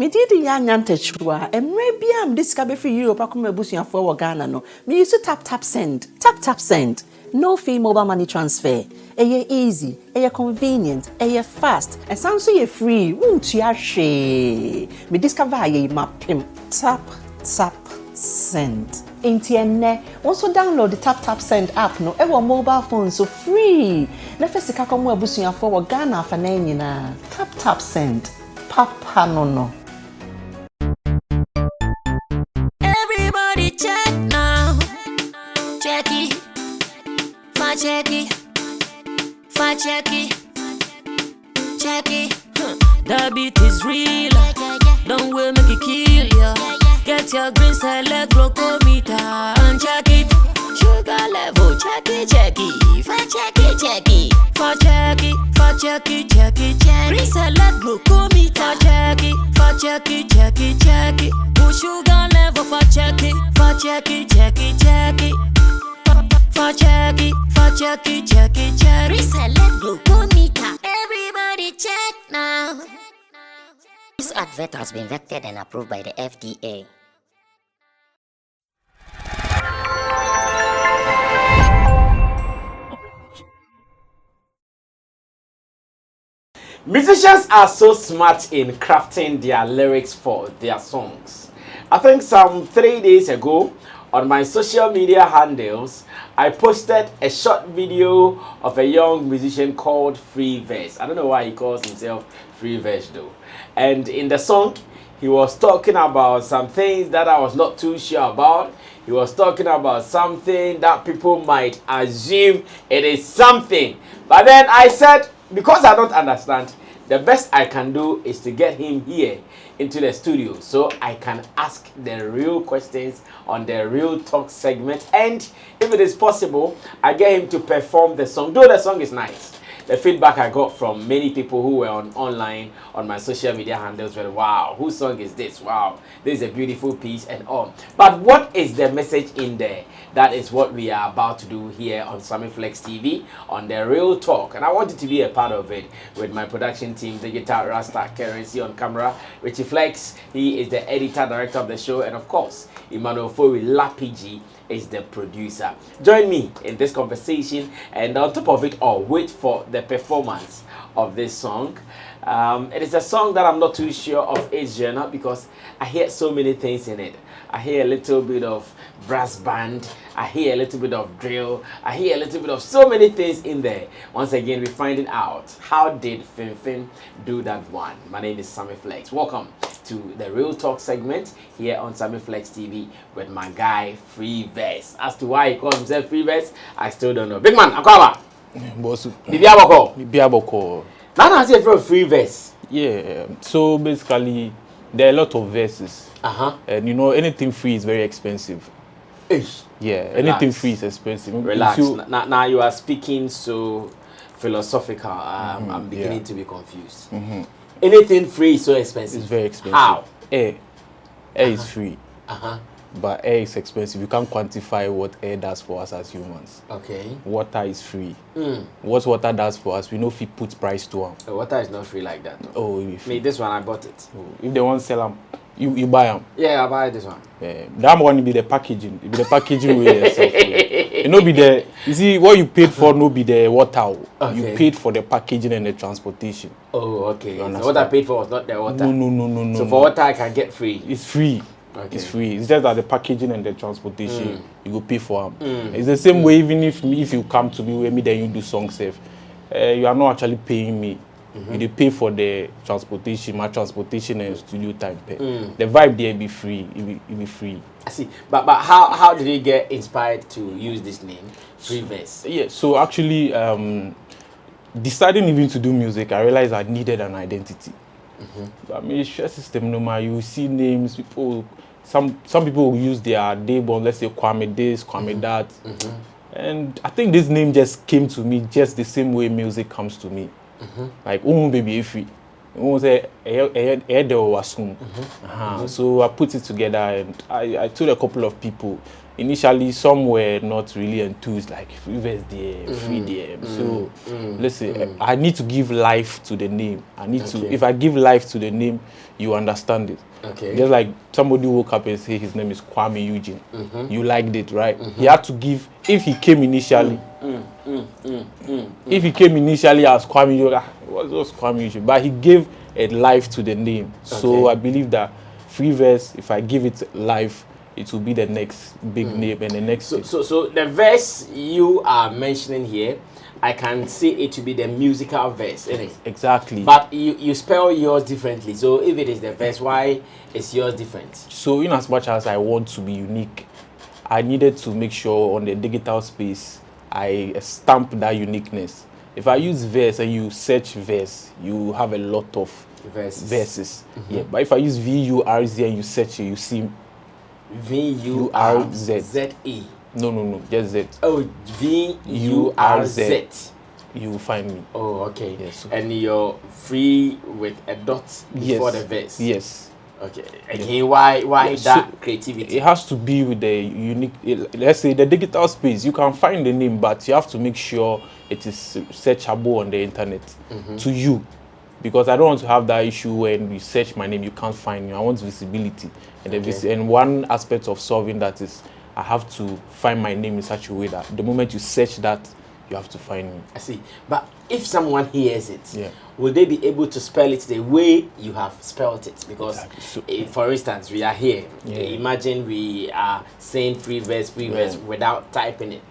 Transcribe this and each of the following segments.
Me did young antechua, and maybe I'm discovered for you, Pacuma Busia for Ghana. No, me used to tap send. No fee mobile money transfer. Aye easy, aye convenient, aye fast, and sounds so free. Won't you share? Me discover aye map him. Tap send. Intienne, also download the tap send app no ever mobile phone so free. Na first ka komo abusuya for Ghana fa na nyina. Tap send. Papa no. Everybody check now. Check it. Check it. The beat is real. Don't wait, make it kill ya. Get your green select glucometer and check it. Sugar level, check it. Check it. Green select glucometer. Check it. Push sugar level for check it. Check it. Reselect glucometer. Everybody check now. This advert has been vetted and approved by the FDA. Musicians are so smart in crafting their lyrics for their songs. I think some 3 days ago on my social media handles, I posted a short video of a young musician called Free.vurz. I don't know why he calls himself Free.vurz though. And in the song, he was talking about some things that I was not too sure about. He was talking about something that people might assume it is something. But then I said, because I don't understand, the best I can do is to get him here into the studio so I can ask the real questions on the Real Talk segment. And if it is possible, I get him to perform the song. Though the song is nice. The feedback I got from many people who were online on my social media handles were, wow, whose song is this? Wow, this is a beautiful piece and all. But what is the message in there? That is what we are about to do here on Sammy Flex TV on the Real Talk. And I wanted to be a part of it with my production team, Digital Rasta Currency on camera, Richie Flex, he is the editor, director of the show, and of course, Emmanuel Fowi Lapigi is the producer. Join me in this conversation, and on top of it all, wait for the performance of this song. It is a song that I'm not too sure of its genre because I hear so many things in it. I hear a little bit of brass band, I hear a little bit of drill, I hear a little bit of so many things in there. Once again, we're finding out, how did Fin do that one? My name is Sammy Flex. Welcome to the Real Talk segment here on Sammy Flex TV with my guy Free.vurz. As to why he calls himself Free.vurz, I still don't know. Big man, Akwaba. Bosu. Bibiaboko. Now I say from Free.vurz. Yeah. So basically, there are a lot of verses. And you know, anything free is very expensive. Ish. Yeah. Relax. Anything free is expensive. Relax. Now you are speaking so philosophical. I'm beginning to be confused. Anything free is so expensive. It's very expensive. How? Air is free. But air is expensive. You can't quantify what air does for us as humans. Okay. Water is free. What water does for us, we know if we put price to them. Water is not free like that. Oh, this one I bought it. Oh, if they want to sell them, you buy them. Yeah, I buy this one. That one will be the packaging. It be the packaging way yourself. It no be the. You see what you paid for. No be the water. Okay. You paid for the packaging and the transportation. Oh, okay. So what I paid for was not the water. No. So for water I can get free. It's free. Okay. It's free. It's just that the packaging and the transportation you go pay for them. It's the same way. Even if you come to me with me, then you do song safe. You are not actually paying me. You pay for the transportation, my transportation and studio time pay. The vibe there be free. It be free. I see. But how did you get inspired to use this name, Free.vurz? Yeah. So actually, deciding even to do music, I realized I needed an identity. I mean, share system no matter. You see names, people. Some people will use their day born. Let's say Kwame this, Kwame that. And I think this name just came to me just the same way music comes to me. Like baby free. So I put it together and I told a couple of people. Initially, some were not really enthused, like Free.vurz there, Free there. So listen, I need to give life to the name. I need to. If I give life to the name, you understand it. Okay. Just like somebody woke up and say his name is Kwame Eugene. You liked it, right? He had to give. If he came initially, if he came initially as Kwame Eugene, what was Kwame Eugene? But he gave a life to the name. So I believe that Free.vurz, if I give it life, it will be the next big name and the next. So the verse you are mentioning here, I can see it to be the musical verse, isn't it? Exactly. But you spell yours differently. So if it is the verse, why is yours different? So in as much as I want to be unique, I needed to make sure on the digital space I stamp that uniqueness. If I use verse and you search verse, you have a lot of verses. Yeah. But if I use VURZ and you search it, you see VURZE. No, just Z. Oh, VURZ. You will find me. Oh, okay. Yes. And you're free with a dot before the verse. Yes. Okay. Again, why that creativity? It has to be with the unique. Let's say the digital space. You can find the name, but you have to make sure it is searchable on the internet to you. Because I don't want to have that issue when you search my name, you can't find me. I want visibility. And, and one aspect of solving that is I have to find my name in such a way that the moment you search that, you have to find me. I see. But if someone hears it, will they be able to spell it the way you have spelled it? Because, for instance, we are here. Imagine we are saying Free.vurz without typing it.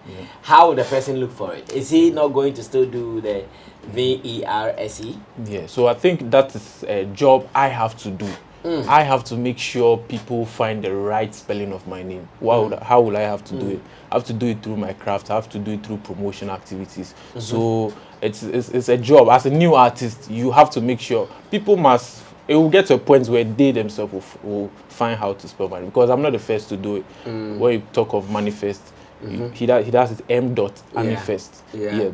How would the person look for it? Is he not going to still do the VERSE? Yeah, so I think that is a job I have to do. I have to make sure people find the right spelling of my name. How will I have to do it? I have to do it through my craft. I have to do it through promotion activities. So it's a job. As a new artist, you have to make sure people must. It will get to a point where they themselves will find how to spell my name. Because I'm not the first to do it. When you talk of manifest, he does it M. Manifest.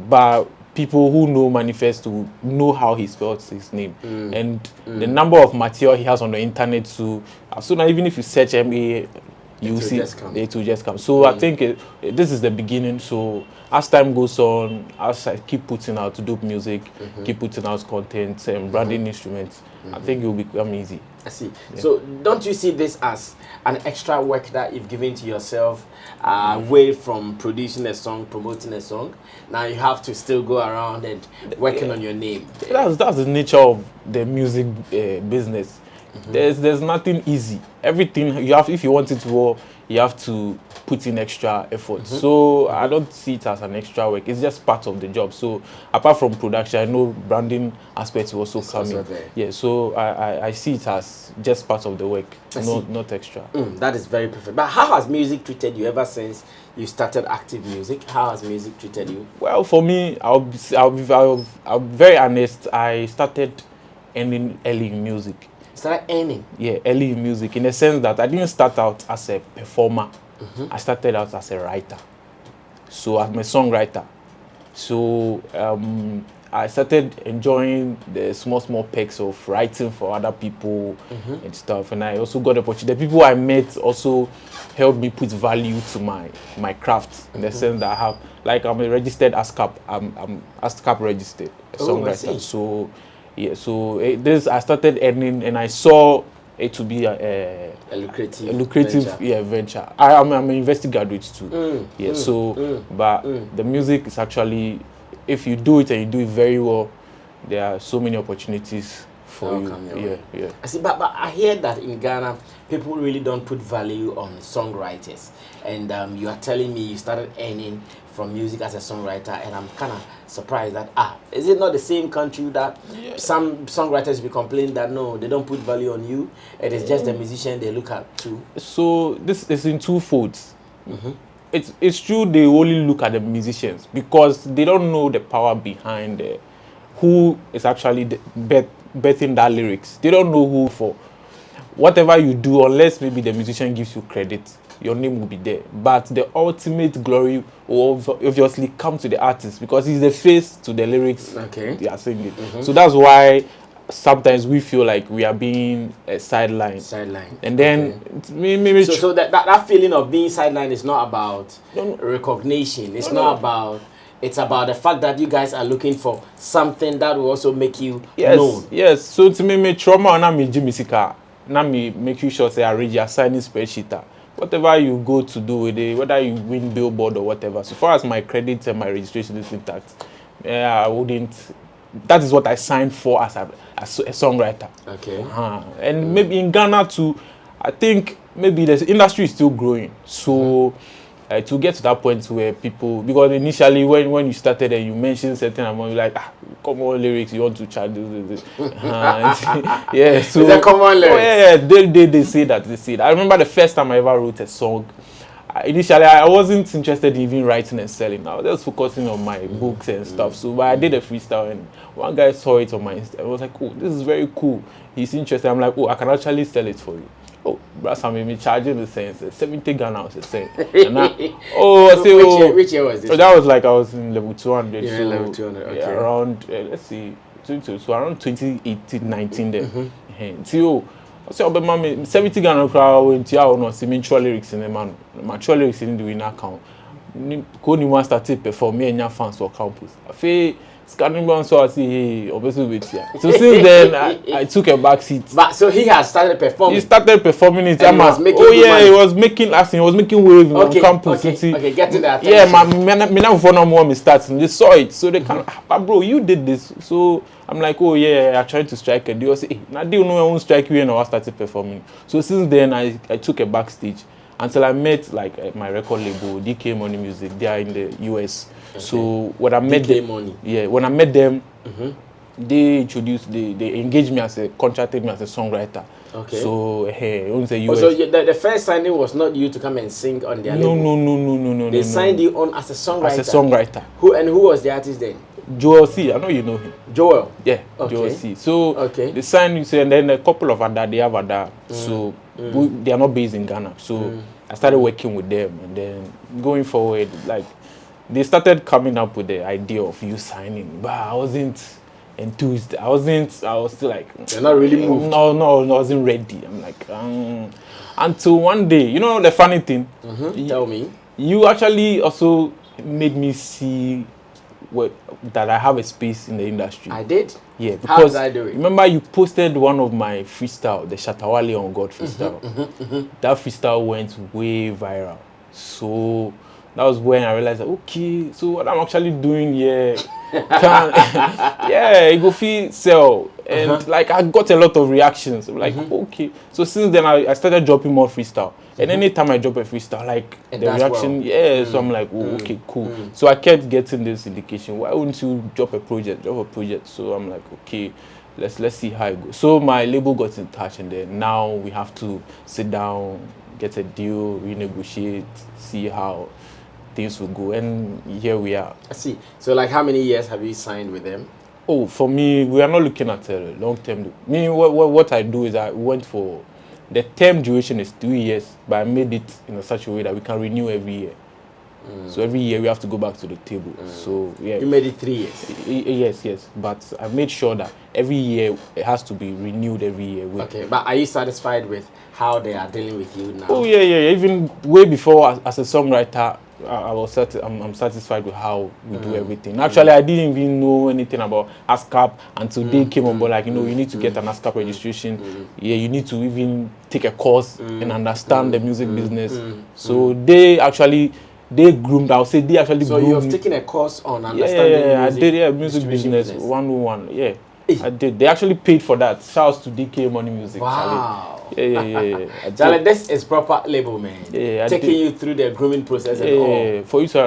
But people who know manifest will know how he spells his name and the number of material he has on the internet. So now even if you search MA, you see it will just come. So I think this is the beginning. So as time goes on, as I keep putting out dope music, keep putting out content and branding instruments, I think it will become easy. I see. So don't you see this as an extra work that you've given to yourself away from producing a song, promoting a song? Now you have to still go around and working on your name. That's the nature of the music business. There's nothing easy. Everything you have, if you want it to work, you have to put in extra effort. So I don't see it as an extra work. It's just part of the job. So apart from production, I know branding aspects will also come in. Yeah, so I see it as just part of the work, not extra. That is very perfect. But how has music treated you ever since you started active music? How has music treated you? Well, for me, I'll be very honest. I started earning early in music. Started earning? Yeah, early in music, in the sense that I didn't start out as a performer. I started out as a writer. So I'm a songwriter. So I started enjoying the small perks of writing for other people and stuff. And I also got the opportunity. The people I met also helped me put value to my craft, in the sense that I have, like, I'm a registered ASCAP. I'm ASCAP registered, a songwriter. So yeah, so I started earning, and I saw it to be a lucrative venture. I'm an university graduate too. But the music is actually, if you do it and you do it very well, there are so many opportunities for you. Yeah. I see, but I hear that in Ghana, people really don't put value on songwriters. And you are telling me you started earning from music as a songwriter, and I'm kind of surprised that, is it not the same country that some songwriters be complaining that no, they don't put value on you, it is just the musician they look at too? So this is in two folds. It's true, they only look at the musicians because they don't know the power behind who is actually birthing that lyrics. They don't know who for. Whatever you do, unless maybe the musician gives you credit, your name will be there. But the ultimate glory will obviously come to the artist because he's the face to the lyrics they are singing. So that's why sometimes we feel like we are being sidelined. Sideline. And then maybe So that feeling of being sidelined is not about recognition. It's not about. It's about the fact that you guys are looking for something that will also make you known. Yes. So to me trauma na me jimisika. Na me make you sure say I read your signing spreadsheet. Whatever you go to do with it, whether you win Billboard or whatever, so far as my credit and my registration is intact, I wouldn't. That is what I signed for as a songwriter. Okay. And maybe in Ghana too, I think maybe the industry is still growing. So to get to that point where people, because initially when you started and you mentioned certain amount, you're like, come on lyrics, you want to charge this. Yeah, so is that common lyrics? Oh, yeah, they say that. They say that. I remember the first time I ever wrote a song. Initially, I wasn't interested in even writing and selling. I was just focusing on my books and stuff. So, but I did a freestyle, and one guy saw it on my Insta. I was like, "Oh, this is very cool. He's interested." I'm like, "Oh, I can actually sell it for you." Oh, brother, Sammy, me charging the same 70 Ghana was the same. And I say, which year was this? So that was like I was in level 200. Yeah, so level 200. Okay. Yeah, around let's see, so around 2018, 19 then. So I say, "Oh, mommy, 70 Ghana crowd went to our no see me true lyrics in the man. My true lyrics in the winner account. Go ni one started perform me and your fans for campus. I feel scanning one so I see hey, obviously with you. So since then I took a back seat. But so he has started performing. He started performing it. And he was making he was making acting. He was making waves on campus. Okay, get to that. Yeah, me now for no more me starting. They saw it, so they can. But bro, you did this. So I'm like, oh yeah, I tried to strike a deal. I say, hey, now do you know I won't strike you and I started performing. So since then I took a backstage until I met like my record label, DK Money Music. They are in the US. Okay. So when I met them, when I met them, they introduced, they engaged me contracted me as a songwriter. Okay. So so the first signing was not you to come and sing on their label? No. They signed you on as a songwriter. As a songwriter. Who was the artist then? Joel C. I know you know him. Joel? Yeah, okay. Joel C. So they signed you, and then a couple of other, they have other. So they are not based in Ghana. So I started working with them, and then going forward, like they started coming up with the idea of you signing, but I wasn't enthused. I was still like, you're not really moved. No, I wasn't ready. I'm like, until one day, you know the funny thing. Tell me. You actually also made me see that I have a space in the industry. I did? Yeah, because how did I do it? Remember you posted one of my freestyle, the Shatawale on God freestyle. That freestyle went way viral. So that was when I realized that, okay, so what I'm actually doing here it go feel sell. And like I got a lot of reactions. I'm like, okay. So since then I started dropping more freestyle. And anytime I drop a freestyle, like the reaction, so I'm like, oh, okay, cool. So I kept getting this indication. Why wouldn't you drop a project? So I'm like, okay, let's see how it goes. So my label got in touch, and then now we have to sit down, get a deal, renegotiate, see how things will go, and here we are. I see. So like how many years have you signed with them? Oh, for me, we are not looking at a long term. Me, what I do is I went for the term duration is 3 years, but I made it in such a way that we can renew every year. So every year we have to go back to the table. So yeah. You made it 3 years. Yes. But I made sure that every year it has to be renewed every year. Okay, but are you satisfied with how they are dealing with you now? Oh yeah. Even way before as a songwriter, I'm satisfied with how we do everything. Actually, I didn't even know anything about ASCAP until they came on board. Like, you know, you need to get an ASCAP registration. Yeah, you need to even take a course and understand the music business. So they groomed. I would say they actually groomed. So you have taken a course on understanding music? I did. Yeah, music business 101. Yeah. I did. They actually paid for that. Shouts to DK Money Music. Wow. Yeah. Charlie, this is proper label, man. Yeah, taking you through the grooming process and all. For you, sir,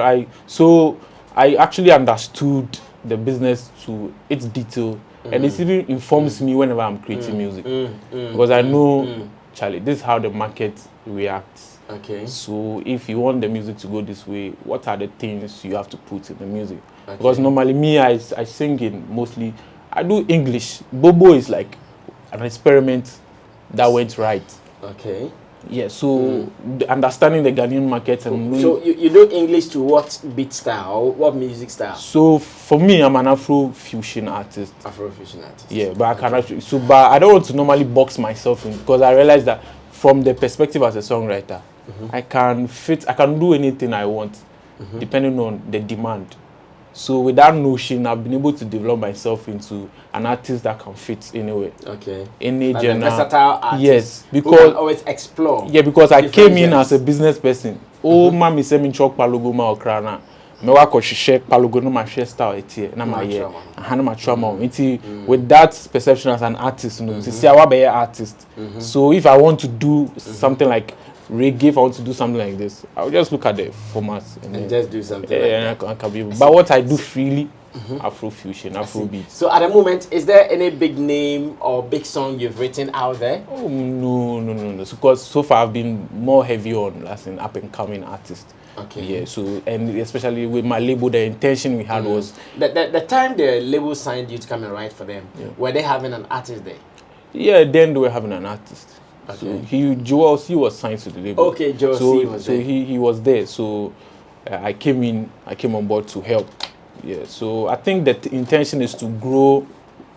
I actually understood the business to its detail, and it even informs me whenever I'm creating music, because I know, Charlie, this is how the market reacts. Okay. So if you want the music to go this way, what are the things you have to put in the music? Okay. Because normally me, I sing in mostly. I do English. Bobo is like an experiment that went right. Okay. Yeah, so understanding the Ghanaian market and So you do English to what beat style or what music style? so for me, I'm an Afro fusion artist. Afrofusion artist. Yeah, but I can actually but I don't want to normally box myself in because I realize that from the perspective as a songwriter, I can do anything I want depending on the demand. So with that notion, I've been able to develop myself into an artist that can fit anywhere. Okay. Any Like genre. a versatile artist. Yes, who because can always explore. yeah, because I different came in genres. as a business person. Oh, mami send me chok palogo ma okrana. Me wa ko share palogo no ma share style etie na ma ye. Na ma trauma. With that perception as an artist, you know, to see I be an artist. So if I want to do something like reggae, if I want to do something like this, I'll just look at the format and just do something. and I can be able. But what I do freely, Afro fusion, Afro beats. So at the moment, is there any big name or big song you've written out there? Oh no. Because so far I've been more heavy on as an up and coming artist. Okay. Yeah. So and especially with my label, the intention we had was the time the label signed you to come and write for them. Were they having an artist there? yeah. Then they were having an artist. Okay. So Joel C was signed to the label. Okay, Joel so, C was so there. he was there. So I came on board to help. Yeah. So I think that the intention is to grow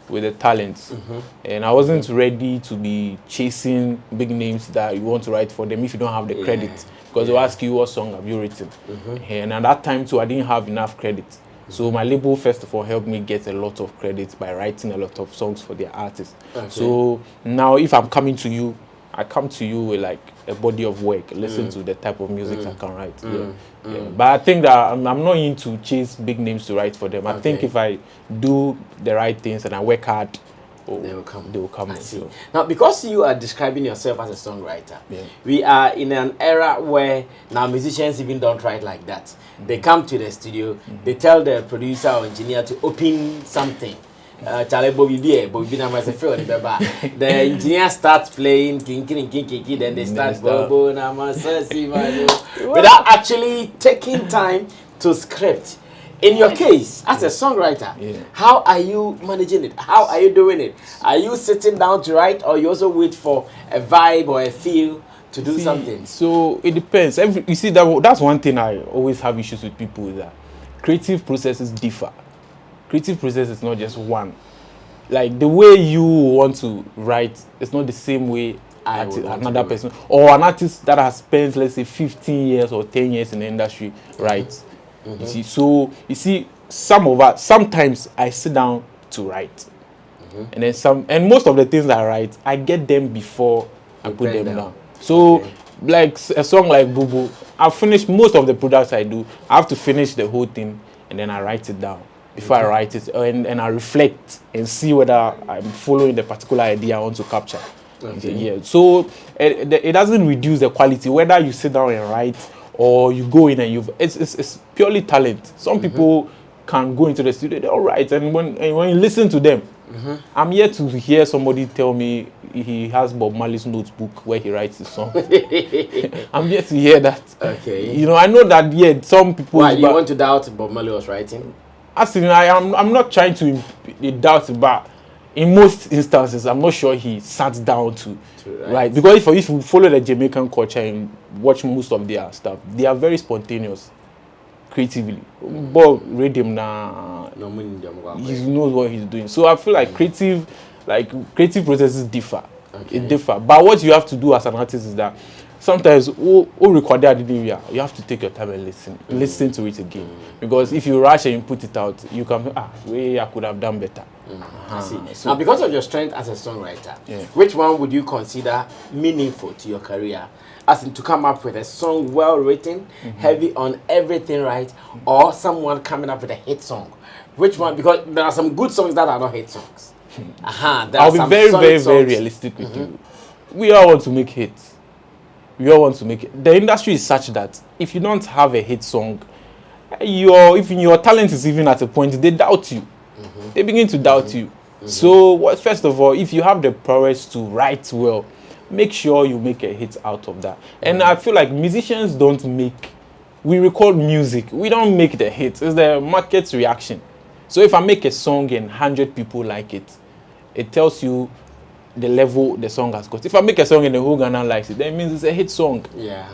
with the talents, and I wasn't ready to be chasing big names that you want to write for them if you don't have the credit, because they'll ask you what song have you written, and at that time too I didn't have enough credit. So my label first of all helped me get a lot of credit by writing a lot of songs for their artists. Okay. So now if I'm coming to you, I come to you with like a body of work, listen to the type of music I can write. Yeah. But I think that I'm not into chase big names to write for them. I think if I do the right things and I work hard, they will come. I see. Now, because you are describing yourself as a songwriter, Yeah. we are in an era where now musicians even don't write like that. They come to the studio, they tell the producer or engineer to open something. Charlie Bobby na myself the engineer starts playing king, then they start Bobo na myself without actually taking time to script. In your case, as a songwriter, how are you managing it? How are you doing it? Are you sitting down to write, or you also wait for a vibe or a feel to do something? So it depends. You see, that's one thing I always have issues with people, is that creative processes differ. Creative process is not just one. Like the way you want to write, it's not the same way another person or an artist that has spent, let's say, 15 years or 10 years in the industry writes. You see, so you see, sometimes I sit down to write, and then most of the things I write, I get them before I put them down. So like a song like Bobo, I finish most of the products I do. I have to finish the whole thing, and then I write it down before I write it, and I reflect and see whether I'm following the particular idea I want to capture. Yeah. So it doesn't reduce the quality whether you sit down and write or you go in and it's purely talent. Some people can go into the studio, they'll write, and when you listen to them, I'm yet to hear somebody tell me he has Bob Marley's notebook where he writes his song. I'm yet to hear that. Okay. You know, I know that some people. Why you want to doubt Bob Marley was writing? Actually, I'm not trying to doubt, but in most instances, I'm not sure he sat down to write. Because if you follow the Jamaican culture and watch most of their stuff, they are very spontaneous, creatively. But read him now, he knows what he's doing. So I feel like creative processes differ. It differ. But what you have to do as an artist is that sometimes you have to take your time and listen to it again, because if you rush and you put it out, you can I could have done better. I see. So, now, because of your strength as a songwriter, which one would you consider meaningful to your career, as in to come up with a song well written, heavy on everything right, or someone coming up with a hit song? Which one? Because there are some good songs that are not hit songs. I'll be very realistic with you. We all want to make hits. We all want to make it. The industry is such that if you don't have a hit song, your talent is even at a point, they doubt you. They begin to doubt you. So first of all, if you have the prowess to write well, make sure you make a hit out of that. And I feel like musicians we record music, we don't make the hits. It's the market's reaction. So if I make a song and 100 people like it, it tells you the level the song has got. If I make a song and the whole Ghana likes it, then it means it's a hit song. Yeah.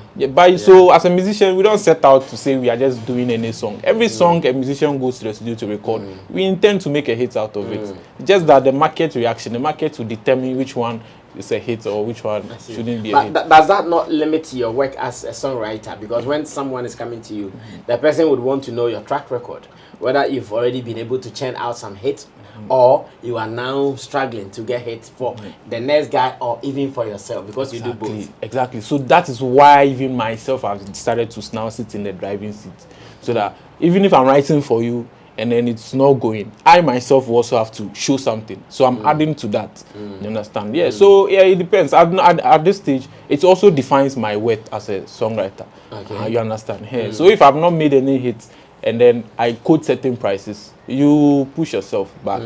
So as a musician, we don't set out to say we are just doing any song. Every song a musician goes to the studio to record, we intend to make a hit out of it. Just that the market reaction, the market will determine which one is a hit or which one shouldn't be a hit. Does that not limit your work as a songwriter? Because when someone is coming to you, the person would want to know your track record, whether you've already been able to churn out some hits, or you are now struggling to get hits for the next guy or even for yourself, because you do both. Exactly. So that is why even myself I've decided to now sit in the driving seat, so that even if I'm writing for you and then it's not going, I myself will also have to show something. So I'm adding to that. You understand? Yeah. So yeah, it depends. At this stage, it also defines my worth as a songwriter. Okay. You understand? Yeah. So if I've not made any hits and then I quote certain prices, you push yourself back.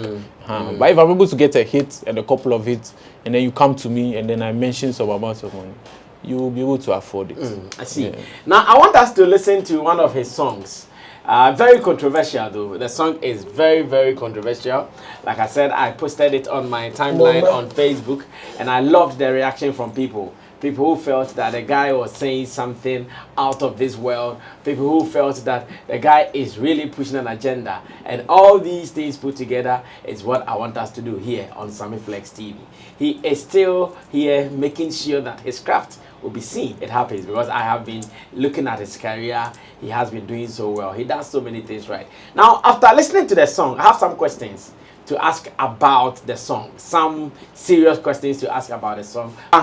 But if I'm able to get a hit and a couple of hits, and then you come to me and then I mention some amount of money, you will be able to afford it. I see. Yeah. Now I want us to listen to one of his songs. Very controversial though. The song is very, very controversial. Like I said, I posted it on my timeline on Facebook, and I loved the reaction from people. People who felt that the guy was saying something out of this world. People who felt that the guy is really pushing an agenda. And all these things put together is what I want us to do here on Sammy Flex TV. He is still here making sure that his craft will be seen. It happens because I have been looking at his career. He has been doing so well. He does so many things right. Now, after listening to the song, I have some questions to ask about the song. Some serious questions to ask about the song. So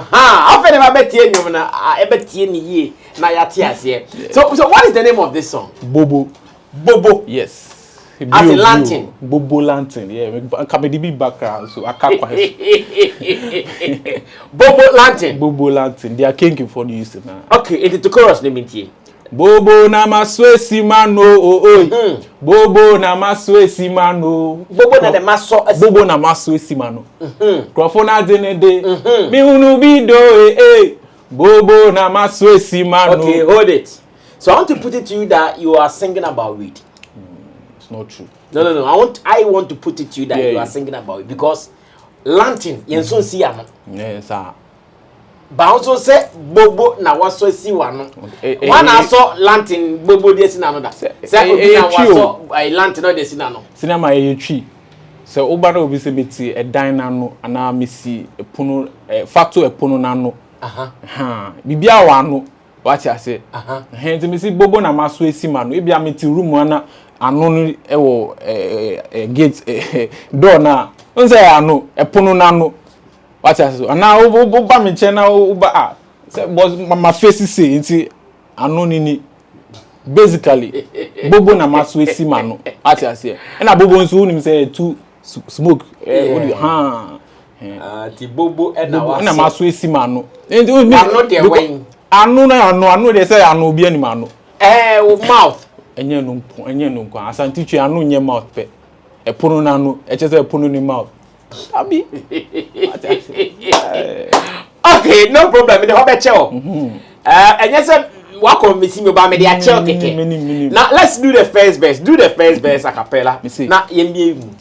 what is the name of this song? Bobo. Bobo. Yes. As a lantern. Bobo lantern. Yeah. Comedy background. So I can't Bobo lantern. Bobo lantern. They are king for the use now. Okay, it's the chorus name in Bobo na maswesi mano Bobo na maswesi mano. Bobo na the maso. Bobo na maswesi mano. Crofona denede. Mi hunu bido Bobo na maswesi mano. Okay, hold it. So I want to put it to you that you are singing about weed. It's not true. No. I want to put it to you that you are singing about it, because lantern yenso si ano. Yes, sir. But also say Bobo na waso si wano. One aso lantern Bobo de si na no da. Say obi na waso lantern no de si na no. Cinema twi. So oba na obi se beti edan na no ana mesi epono facto epono na no. Bibia wa no. What you say? Hence mesi Bobo na maso esima no. Ebia meti room ana ano no ewo gate door na. Onse ano epono na no. What I say? And now, Oba me chena Oba. Was my face is saying, anonini. Basically, Bobo na maswe si mano. What I say? And a Bobo is who say to smoke. Ti Bobo and na maswe si mano. And not their way. Anu they say anu bi animano. Mouth. Enye no kwa. Asanti twi anu nye mouth pe. Epono na anu, e chese epono ni mouth. Abi. Okay, no problem. The hobe cheo. And yes, walk on missing me about me dia cheo keke. Now let's do the first verse. Do the first verse a cappella. Na yembe mu.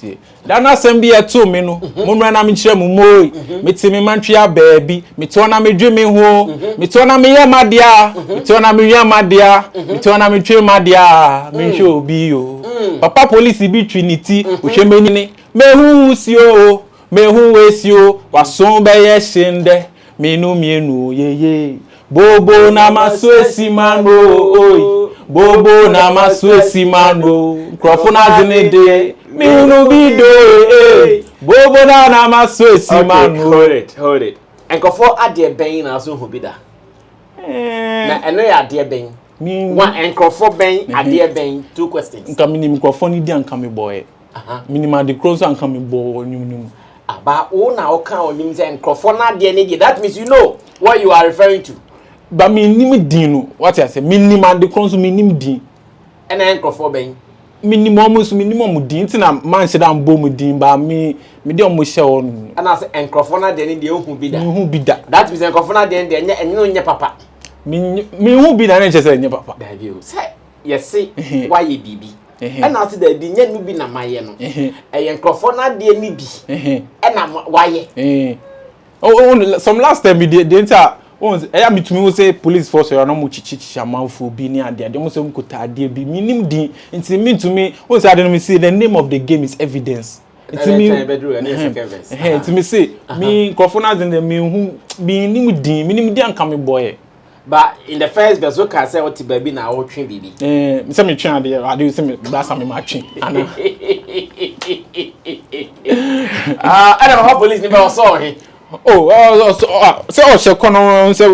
Da na sem bi eto me no. Monra na me kire mu moy. Me ti me mantwea baabi. Me to na me dwe me ho. Me to na me yamadia. Me to na me yamadia. Me to na me twe madia. Me hwe obi yo. Papa police bi trinity. O hwe menini. Mehu usio, mehu wesio, wasombe yeshinde, minu mienu yeye. Bobo na maswesi mano, oi. Bobo na maswesi mano. Crofona zinede, minu bido, Bobo na maswesi mano. Hold it. And kofo ade ben na so hobida. Na eno ya ade ben. One and kofo ben ade ben. Two questions. Nka mini microphone di anka me boy. Minima the cross and coming ball nyum. Aba o na o kan onim say microphone na de ne. That means you know what you are referring to. But minim din no. What I say? Minima the cross minim din. And then microphone ben. Minimum din na man say am bom din ba me de omo hye on. And I say microphone na de ne de ohun bi da. Ohun bi da. That means microphone na de ne enye papa. Me hu bi na che say enye papa. Da bi o. Say yes why ye bibi. And I said the nya no bi na maye no. Microphone na de ni bi. And na waye. Some last time we did the entire. I mean to me, we say police force are no much chichamanfo be near there. They must have could be minimum D. It's mean to me, once I don't see the name of the game is evidence. It's me, to me say, me, Cofona and the me who be minimum D and coming boy. But in the first verse, what can I say what baby now or train baby? Some train there, I do some that's some matching. I don't know police never saw him. So she kono say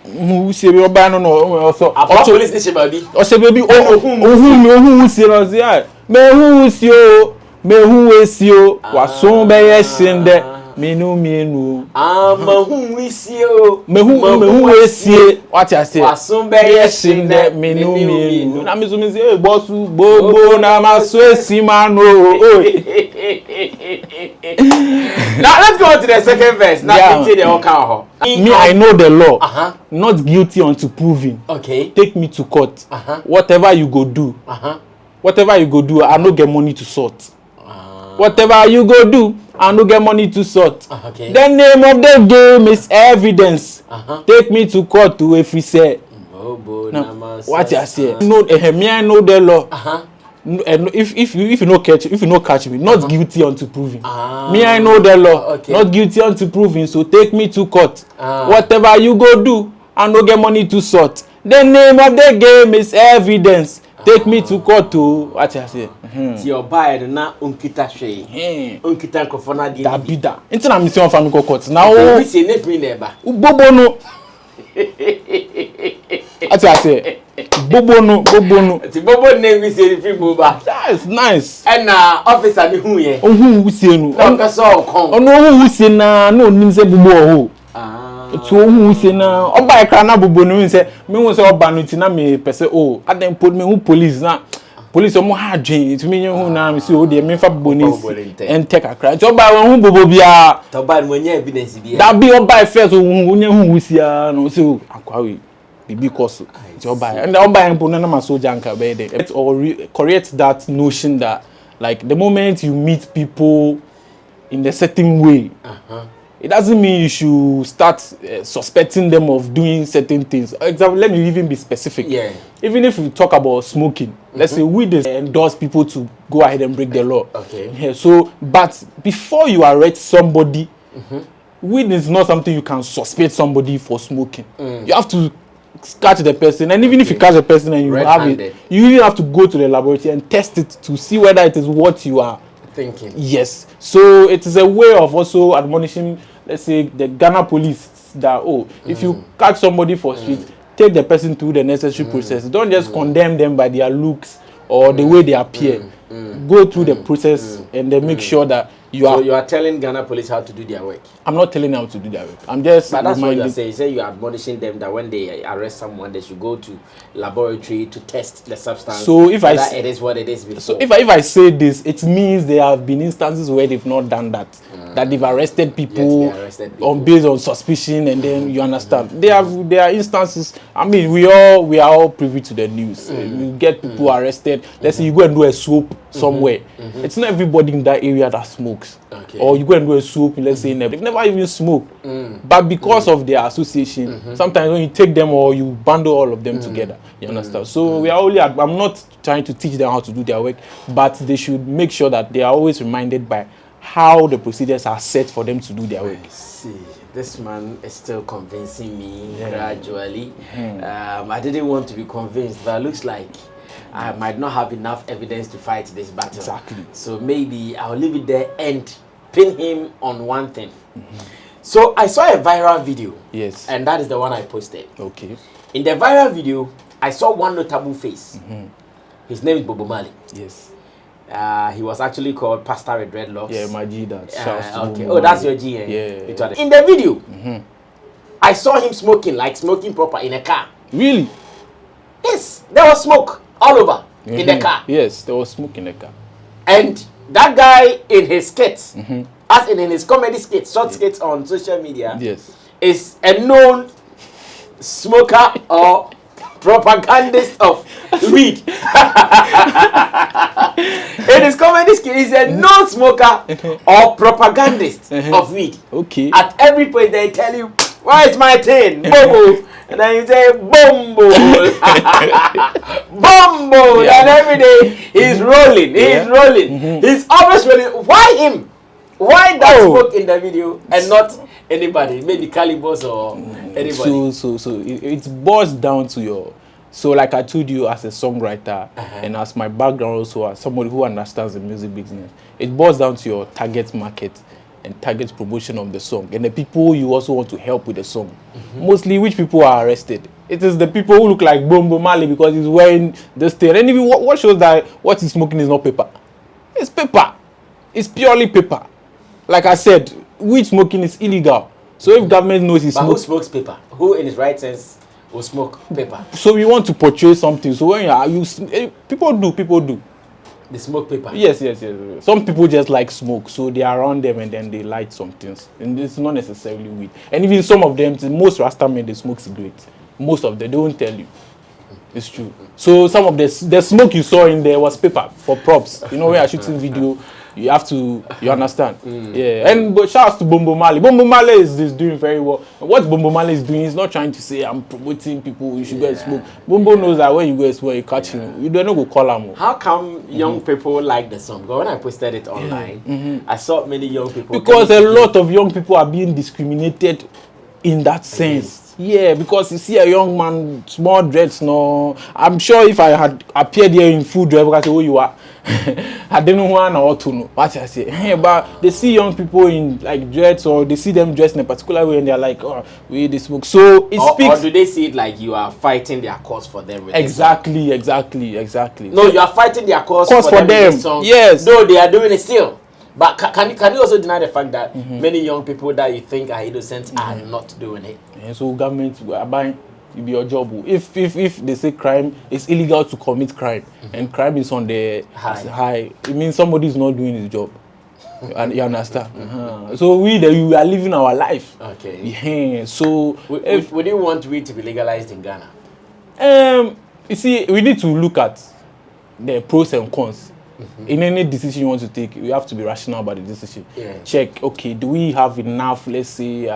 who say we oba no no so police this baby o say baby who say no say me who see o me who esi o waso be yesinde menu who isi o me who esi what I say waso be yesinde menu na me so me say boss bobo na maso esi mano Now let's go to the second verse. Now the alcohol. Me, I know the law. Not guilty until proven. Okay. Take me to court. Whatever you go do. Whatever you go do, I no get money to sort. Whatever you go do, I no get money to sort. Okay. The name of the game is evidence. Take me to court to if we say. Bobo, What you say? No, me I know the law. And if you no catch me, not guilty until proven. Me I know the law. Okay. Not guilty until proven. So take me to court. Whatever you go do, I no get money to sort. The name of the game is evidence. Take me to court to what you say. Ti oba e na unkita hwe. Unkita nkofona di. Da bida. Nti na mission fa me court. Now we say ne free neighbor. Bobo no. What you say? Bobo no. Ti Bobo name we say free Boba. That's nice. And officer ni hu ye. Ohun wu sie nu. No person kon. Ono ohun wu sie na no nim se Bobo ho. To ohun wu sie na oba e kra na Bobo no say me hu say oba no ti na me pese o adem put me hu police na police omo ha dwen to me hu na me say o de me fa Bobo ni en take akra. To oba hu Bobo bia. To oba no nya evidence bia. Da bi oba e first ohun nya hu wu sie no say akwa we because and na soldier be there or correct that notion that like the moment you meet people in a certain way it doesn't mean you should start suspecting them of doing certain things. Example, let me even be specific. Even if we talk about smoking, let's say we endorse people to go ahead and break the law. Okay. So but before you arrest somebody, weed is not something you can suspect somebody for smoking. You have to catch the person, and even if you catch the person and you have it, you even have to go to the laboratory and test it to see whether it is what you are thinking. Yes. So it is a way of also admonishing, let's say, the Ghana police that if you catch somebody for street, take the person through the necessary process. Don't just condemn them by their looks or the way they appear. Go through the process and then make sure that you are telling Ghana police how to do their work. I'm not telling them how to do their work. I'm just but that's what you say. You say you are admonishing them that when they arrest someone, they should go to laboratory to test the substance. So if it is what it is before. So if I say this, it means there have been instances where they've not done that. That they've arrested people on based on suspicion, and then you understand. There are instances. I mean, we are all privy to the news. You get people arrested. Let's say you go and do a swoop somewhere. It's not everybody in that area that smokes. Or you go and do a swoop, let's say they've never even smoked. But because of their association, sometimes when you take them or you bundle all of them together, you understand. So we are only. I'm not trying to teach them how to do their work, but they should make sure that they are always reminded by how the procedures are set for them to do their work. See, this man is still convincing me gradually. I didn't want to be convinced, but it looks like I might not have enough evidence to fight this battle. Exactly. So maybe I'll leave it there and pin him on one thing. So I saw a viral video. Yes. And that is the one I posted. Okay. In the viral video, I saw one notable face. His name is Bobo Mali. Yes. He was actually called Pastor with Dreadlocks. Yeah, my G that. Okay. Oh, that's your G. Yeah. In the video, I saw him smoking proper in a car. Really? Yes. There was smoke all over in the car. Yes, there was smoke in the car. And that guy in his skits, as in his comedy skits, short skits on social media, is a known smoker or propagandist of weed. In his comedy skit, he's a non-smoker or propagandist of weed. Okay. At every point, they tell you, "Why is my thing, Bobo?" And then you say, "Bombo, Bombo." Yeah. And every day he's rolling. He's rolling. He's always rolling. Why him? Why that smoke in the video and not anybody? Maybe Calibos or anybody. So it boils down to your. So like I told you, as a songwriter and as my background also as somebody who understands the music business, it boils down to your target market and target promotion of the song and the people you also want to help with the song. Mostly which people are arrested. It is the people who look like Bobo Marley because he's wearing this thing. And even what shows that what he's smoking is not paper. It's paper. It's purely paper. Like I said, weed smoking is illegal. So if government knows he's who smokes paper? Who in his right sense will smoke paper? So we want to portray something. So when people do. They smoke paper. Yes. Some people just like smoke, so they are around them and then they light some things. And it's not necessarily weed. And even some of them, most Rasta men, they smoke cigarettes. Most of them, they won't tell you. It's true. So some of the smoke you saw in there was paper for props. You know, when you're shooting video, you have to, you understand? Yeah. And but shout out to Bobo Marley. Bobo Marley is doing very well. And what Bobo Marley is doing is not trying to say I'm promoting people, you should go and smoke. Bobo knows that when you go and smoke, you catch him. You don't know go call him. How come young people like the song? Because when I posted it online, I saw many young people. Because a lot of young people are being discriminated in that sense. Yeah, because you see a young man, small dreads, no. I'm sure if I had appeared here in full dress, I say, who you are? I didn't want or to know what I say. Hey, but they see young people in like dreads or they see them dressed in a particular way and they're like, oh, we this smoke. So it speaks. Or do they see it like you are fighting their cause for them? With Exactly. No, you are fighting their cause for them. With this song. Yes. Though they are doing it still. But can you also deny the fact that many young people that you think are innocent are not doing it? Yeah, so government are buying. It be your job. If they say crime, it's illegal to commit crime, and crime is on the high. It means somebody is not doing his job. And you understand? So you are living our life. Okay. Yeah. So would you want weed to be legalized in Ghana? You see, we need to look at the pros and cons. In any decision you want to take, you have to be rational about the decision. Yeah. Check. Okay, do we have enough? Let's say.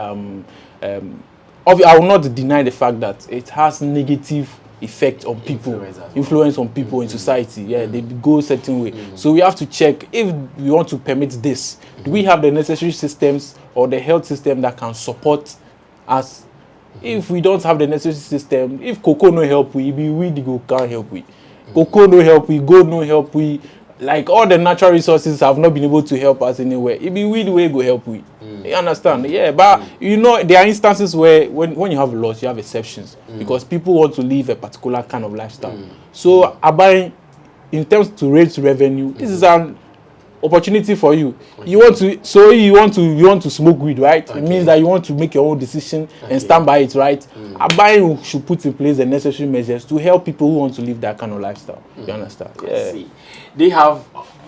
I will not deny the fact that it has negative effect on people, influence on people in society. Yeah, they go a certain way. So we have to check if we want to permit this. Do we have the necessary systems or the health system that can support us? If we don't have the necessary system, if cocoa no help we, be weed go can't help we. Cocoa no help we, gold no help we. Like all the natural resources have not been able to help us anywhere. It be weed way go help we. You understand? Yeah, but you know there are instances where when you have laws, you have exceptions because people want to live a particular kind of lifestyle. So in terms to raise revenue, this is an opportunity for you. You want to smoke weed, right? It means that you want to make your own decision and stand by it, right? Abai should put in place the necessary measures to help people who want to live that kind of lifestyle. You understand? Yeah. I see. Do you have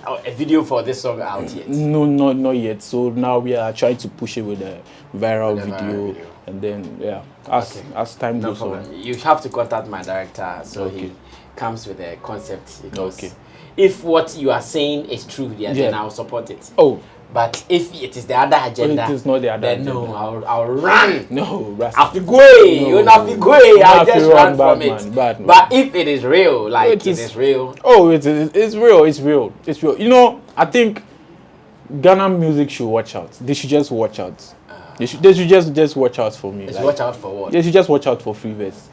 a video for this song out yet? No, not yet. So now we are trying to push it with a viral video. And then as time goes on. You have to contact my director so he comes with a concept because if what you are saying is true, then I'll support it. Oh. But if it is the other agenda, it is not the other agenda. No, I'll run. No, I'll just run from it. But if it is real, it is real. Oh, it's real. You know, I think Ghana music should watch out. They should just watch out. They should just watch out for me. Watch out for what? They should just watch out for Free.vurz.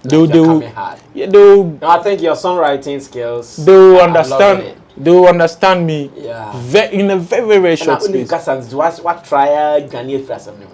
They'll no, I think your songwriting skills. They will understand. They will understand me. Yeah. In a very, very short space. What trial Ghanaian for assembly?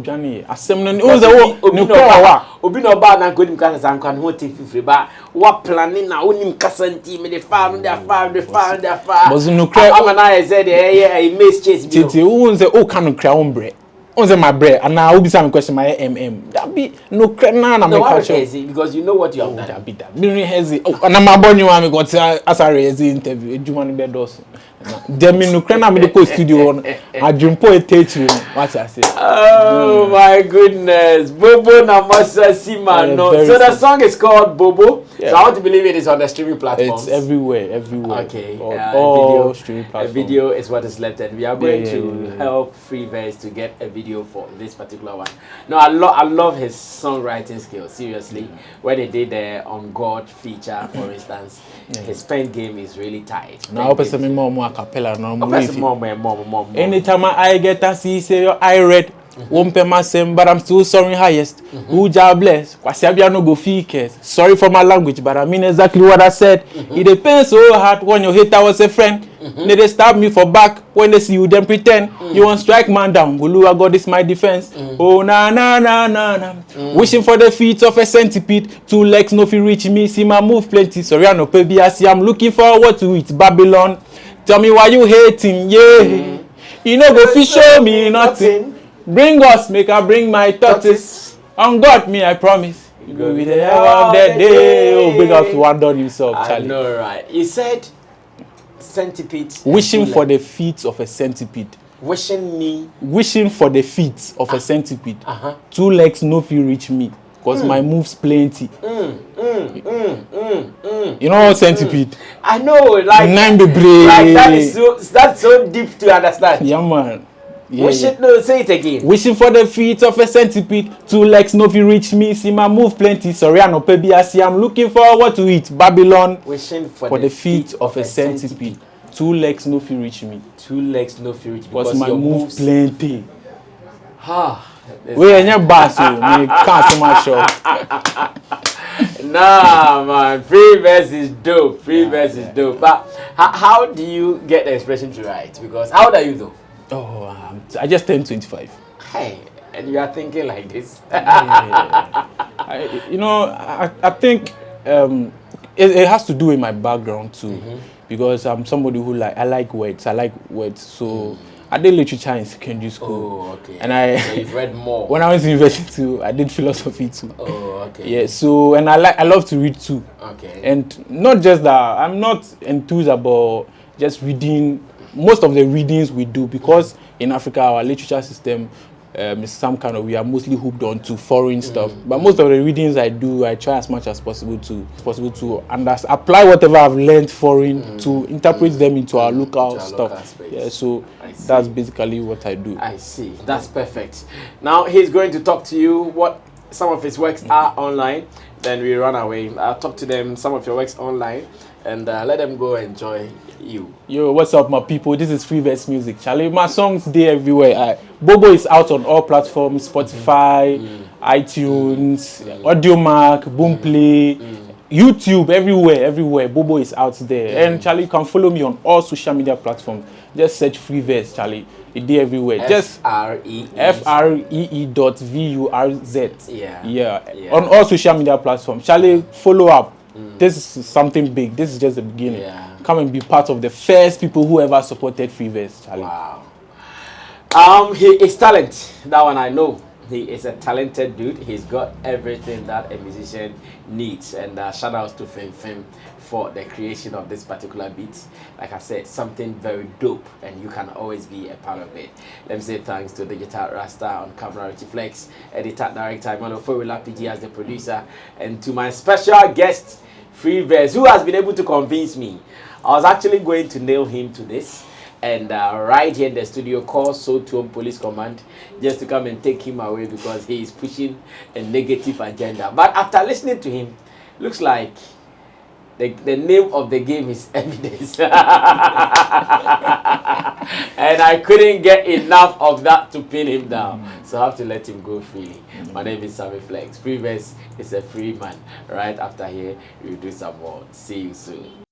Ghana assembly. Obi no bad na go nim kasa san kan ho te fifiri ba. What planning na onim kasa nti me the farm. But no cry. I'm na said a miss chase. Titi, who say can cry on bread? On my bread, and now will be some question my That be no na because you know what you have done. That be that. Be hazy. Oh, and I'm born you want me got as a raise interview. Do you want to be Dem in Ukraine me the studio on. I jump po teach what I say. Oh my goodness. Bobo Namasa Sima. No. So the song is called Bobo. Yeah. So I want to believe it is on the streaming platforms. It's everywhere. Okay. All streaming platforms. A video is what is left, and we are going to help Free.vurz to get a video for this particular one. No, I love his songwriting skills. Seriously, when he did the On God feature, for instance, his pen game is really tight. Now, person me more cappella no more. Anytime I get a see say your eye red. Won't pay my same, but I'm still sorry highest. Who job bless? Kwasiabia no go fake. Sorry for my language, but I mean exactly what I said. It depends so hard when your hater was a friend. They stab me for back when they see you, then pretend you want strike man down. Bulu, I got this my defense. Oh na na na na na. Wishing for the feet of a centipede. 2 legs no fi reach me. See my move plenty. Sorry I no pay BSC. I'm looking forward to it. Babylon. Tell me why you hating, yeah. You know go fi show me nothing. Bring us, make I bring my tortoise. On God, me, I promise. You go be the hell of that day. Oh, bring out one done himself, Charlie. I know, right? You said centipede. Wishing for the feet of a centipede. Wishing for the feet of a centipede. 2 legs no feel reach me. Because my moves plenty. You know what centipede? I know, like, that's so deep to understand. Yeah, man. Yeah, no, say it again. Wishing for the feet of a centipede. 2 legs no fi reach me. See my move plenty. Sorry I no pay BSC. I'm looking forward to it. Babylon. Wishing for the feet of a centipede. 2 legs no fi reach me. 2 legs no fi reach me. Because my move plenty. We ain't your boss. Me can't see my show. Nah, man. Free.vurz is dope. Free.vurz is dope. But how do you get the expression to write? Because how old are you though? Oh, I just turned 25. Hey, and you are thinking like this. I think it has to do with my background too, because I'm somebody who I like words. So I did literature in secondary school. Oh, okay. And so you've read more. When I was in university too, I did philosophy too. Oh, okay. Yeah. So I love to read too. Okay. And not just that, I'm not enthused about just reading. Most of the readings we do, because in Africa our literature system is some kind of, we are mostly hooked on to foreign stuff. But most of the readings I do, I try as much as possible to apply whatever I've learned foreign to interpret them into our local stuff. Yeah, so that's basically what I do. I see. That's perfect. Now he's going to talk to you what some of his works are online. Then we run away. I'll talk to them, some of your works online, and let them go enjoy you. Yo, what's up, my people? This is Free.vurz music. Charlie, my songs there everywhere. Bobo is out on all platforms: Spotify, iTunes, Audiomack, Boomplay, YouTube, everywhere. Bobo is out there. And Charlie, you can follow me on all social media platforms. Just search Free.vurz, Charlie. It's there everywhere. Just FREE.VURZ. Yeah. On all social media platforms. Charlie, follow up. This is something big. This is just the beginning. Come and be part of the first people who ever supported Free.vurz, Charlie. Wow. He is talent. That one I know. He is a talented dude. He's got everything that a musician needs. And shout outs to Fim for the creation of this particular beat. Like I said, something very dope, and you can always be a part of it. Let me say thanks to Digital Rasta on camera, Richie Flex, editor, director, Emmanuel Fowila PG as the producer, and to my special guest, Free.vurz, who has been able to convince me. I was actually going to nail him to this, and right here in the studio, call Sotuom Police Command just to come and take him away because he is pushing a negative agenda. But after listening to him, looks like the name of the game is evidence. And I couldn't get enough of that to pin him down. So I have to let him go freely. My name is Sammy Flex. Free.vurz is a free man. Right after here, we'll do some more. See you soon.